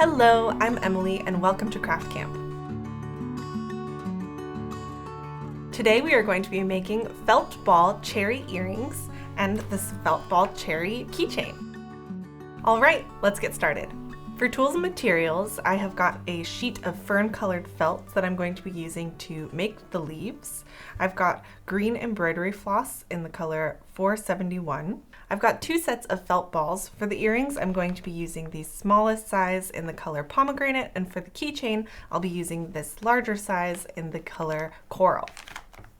Hello, I'm Emily and welcome to Craft Camp. Today we are going to be making felt ball cherry earrings and this felt ball cherry keychain. Alright, let's get started. For tools and materials, I have got a sheet of fern-colored felt that I'm going to be using to make the leaves. I've got green embroidery floss in the color 471. I've got 2 sets of felt balls. For the earrings, I'm going to be using the smallest size in the color pomegranate, and for the keychain, I'll be using this larger size in the color coral.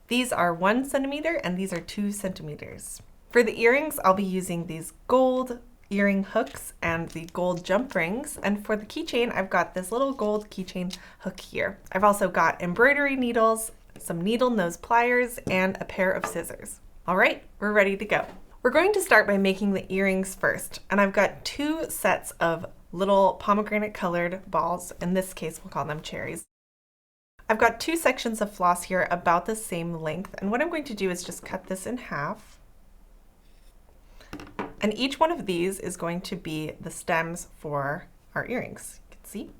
These are 1 centimeter and these are 2 centimeters. For the earrings, I'll be using these gold earring hooks and the gold jump rings, and for the keychain I've got this little gold keychain hook here. I've also got embroidery needles, some needle nose pliers, and a pair of scissors. Alright, we're ready to go. We're going to start by making the earrings first, and I've got 2 sets of little pomegranate colored balls. In this case we'll call them cherries. I've got 2 sections of floss here about the same length, and what I'm going to do is just cut this in half. And each one of these is going to be the stems for our earrings. You can see.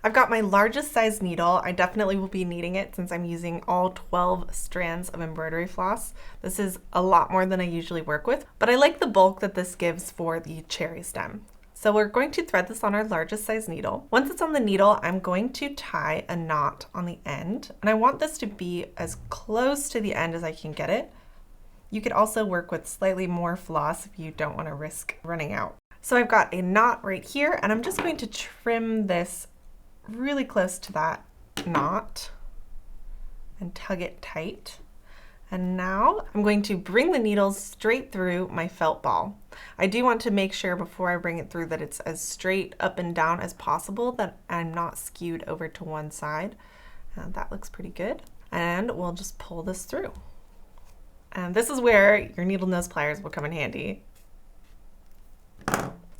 I've got my largest size needle. I definitely will be needing it since I'm using all 12 strands of embroidery floss. This is a lot more than I usually work with, but I like the bulk that this gives for the cherry stem. So we're going to thread this on our largest size needle. Once it's on the needle, I'm going to tie a knot on the end, and I want this to be as close to the end as I can get it. You could also work with slightly more floss if you don't want to risk running out. So I've got a knot right here, and I'm just going to trim this really close to that knot and tug it tight. And now I'm going to bring the needles straight through my felt ball. I do want to make sure before I bring it through that it's as straight up and down as possible, that I'm not skewed over to one side. That looks pretty good. And we'll just pull this through. And this is where your needle nose pliers will come in handy.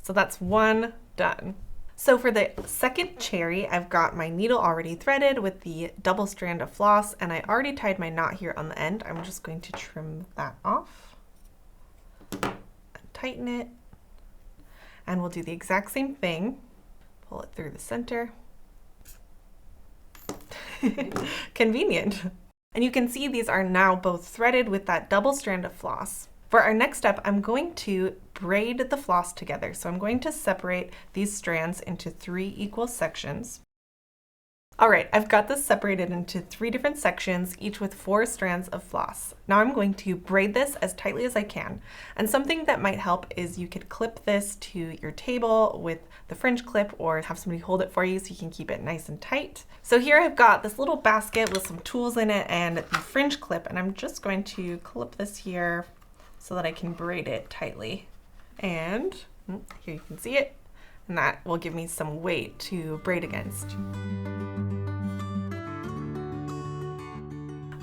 So that's one done. So for the second cherry, I've got my needle already threaded with the double strand of floss, and I already tied my knot here on the end. I'm just going to trim that off and tighten it. And we'll do the exact same thing. Pull it through the center. Convenient. And you can see these are now both threaded with that double strand of floss. For our next step, I'm going to braid the floss together. So I'm going to separate these strands into 3 equal sections. All right, I've got this separated into 3 different sections, each with 4 strands of floss. Now I'm going to braid this as tightly as I can. And something that might help is you could clip this to your table with the fringe clip, or have somebody hold it for you so you can keep it nice and tight. So here I've got this little basket with some tools in it and the fringe clip, and I'm just going to clip this here so that I can braid it tightly. And here you can see it, and that will give me some weight to braid against.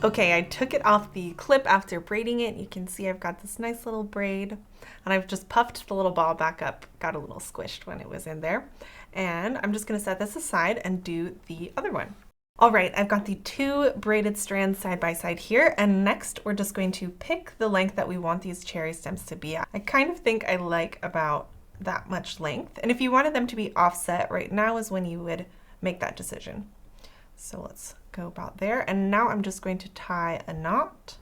Okay, I took it off the clip after braiding it. You can see I've got this nice little braid, and I've just puffed the little ball back up. Got a little squished when it was in there. And I'm just gonna set this aside and do the other one. All right, I've got the 2 braided strands side by side here, and next we're just going to pick the length that we want these cherry stems to be at. I kind of think I like about that much length, and if you wanted them to be offset, right now is when you would make that decision. So let's go about there, and now I'm just going to tie a knot.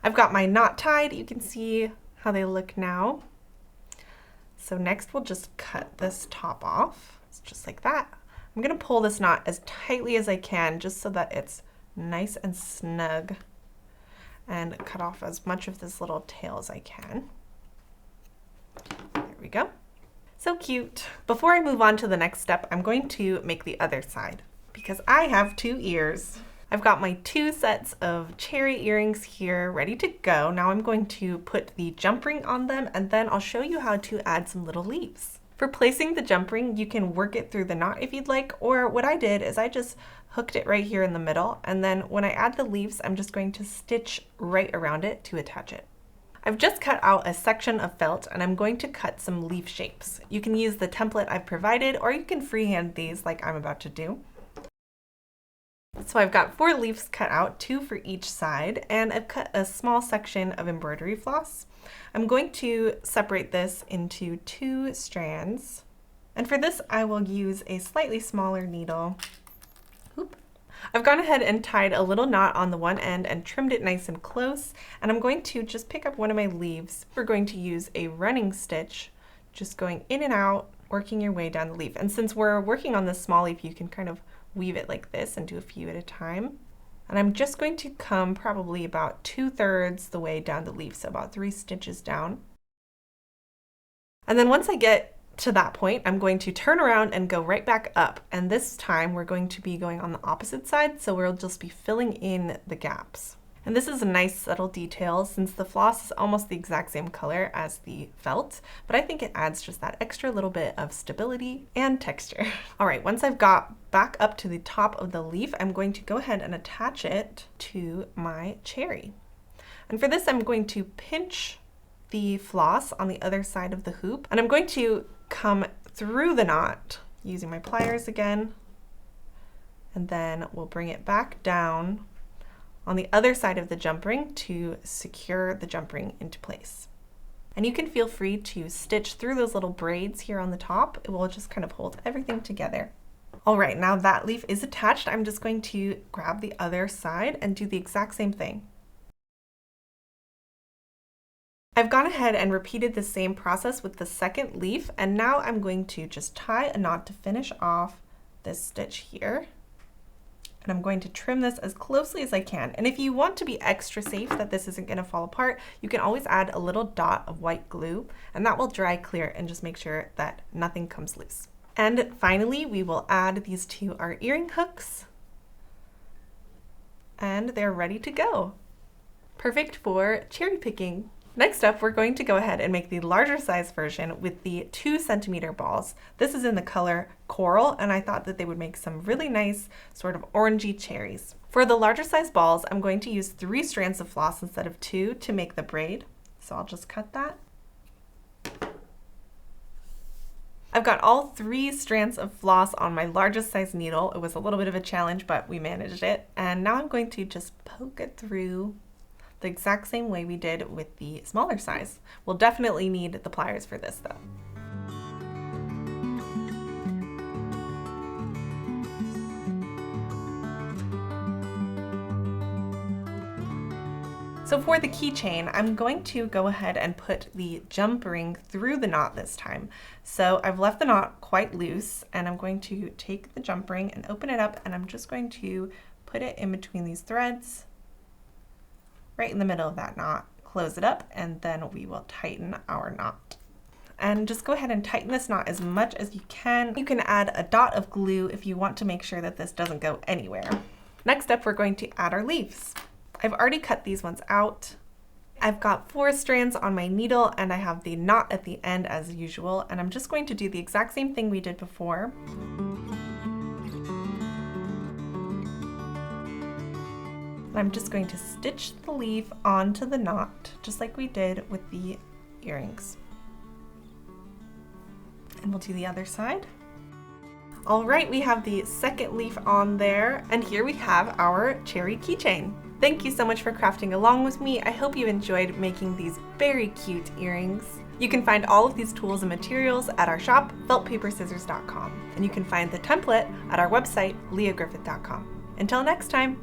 I've got my knot tied. You can see how they look now. So next we'll just cut this top off. It's just like that. I'm going to pull this knot as tightly as I can just so that it's nice and snug, and cut off as much of this little tail as I can. There we go. So cute. Before I move on to the next step, I'm going to make the other side because I have 2 ears. I've got my 2 sets of cherry earrings here ready to go. Now I'm going to put the jump ring on them, and then I'll show you how to add some little leaves. For placing the jump ring, you can work it through the knot if you'd like, or what I did is I just hooked it right here in the middle, and then when I add the leaves, I'm just going to stitch right around it to attach it. I've just cut out a section of felt, and I'm going to cut some leaf shapes. You can use the template I've provided, or you can freehand these like I'm about to do. So I've got 4 leaves cut out, 2 for each side, and I've cut a small section of embroidery floss. I'm going to separate this into 2 strands And for this, I will use a slightly smaller needle. Oop. I've gone ahead and tied a little knot on the one end and trimmed it nice and close. And I'm going to just pick up one of my leaves. We're going to use a running stitch, just going in and out, working your way down the leaf. And since we're working on this small leaf, you can kind of weave it like this and do a few at a time. And I'm just going to come probably about 2/3 the way down the leaf, so about 3 stitches down. And then once I get to that point, I'm going to turn around and go right back up. And this time we're going to be going on the opposite side, so we'll just be filling in the gaps. And this is a nice subtle detail since the floss is almost the exact same color as the felt, but I think it adds just that extra little bit of stability and texture. All right, once I've got back up to the top of the leaf, I'm going to go ahead and attach it to my cherry. And for this, I'm going to pinch the floss on the other side of the hoop, and I'm going to come through the knot using my pliers again, and then we'll bring it back down on the other side of the jump ring to secure the jump ring into place. And you can feel free to stitch through those little braids here on the top. It will just kind of hold everything together. All right, now that leaf is attached, I'm just going to grab the other side and do the exact same thing. I've gone ahead and repeated the same process with the second leaf, and now I'm going to just tie a knot to finish off this stitch here. And I'm going to trim this as closely as I can. And if you want to be extra safe that this isn't going to fall apart, you can always add a little dot of white glue, and that will dry clear and just make sure that nothing comes loose. And finally, we will add these to our earring hooks, and they're ready to go. Perfect for cherry picking. Next up, we're going to go ahead and make the larger size version with the 2 cm balls. This is in the color Coral, and I thought that they would make some really nice sort of orangey cherries. For the larger size balls, I'm going to use 3 strands of floss instead of 2 to make the braid. So I'll just cut that. I've got all 3 strands of floss on my largest size needle. It was a little bit of a challenge, but we managed it. And now I'm going to just poke it through the exact same way we did with the smaller size. We'll definitely need the pliers for this though. So for the keychain, I'm going to go ahead and put the jump ring through the knot this time. So I've left the knot quite loose, and I'm going to take the jump ring and open it up, and I'm just going to put it in between these threads, right in the middle of that knot, close it up, and then we will tighten our knot. And just go ahead and tighten this knot as much as you can. You can add a dot of glue if you want to make sure that this doesn't go anywhere. Next up, we're going to add our leaves. I've already cut these ones out. I've got 4 strands on my needle, and I have the knot at the end as usual, and I'm just going to do the exact same thing we did before. I'm just going to stitch the leaf onto the knot, just like we did with the earrings. And we'll do the other side. All right, we have the second leaf on there, and here we have our cherry keychain. Thank you so much for crafting along with me. I hope you enjoyed making these very cute earrings. You can find all of these tools and materials at our shop, feltpaperscissors.com, and you can find the template at our website, leahgriffith.com. Until next time.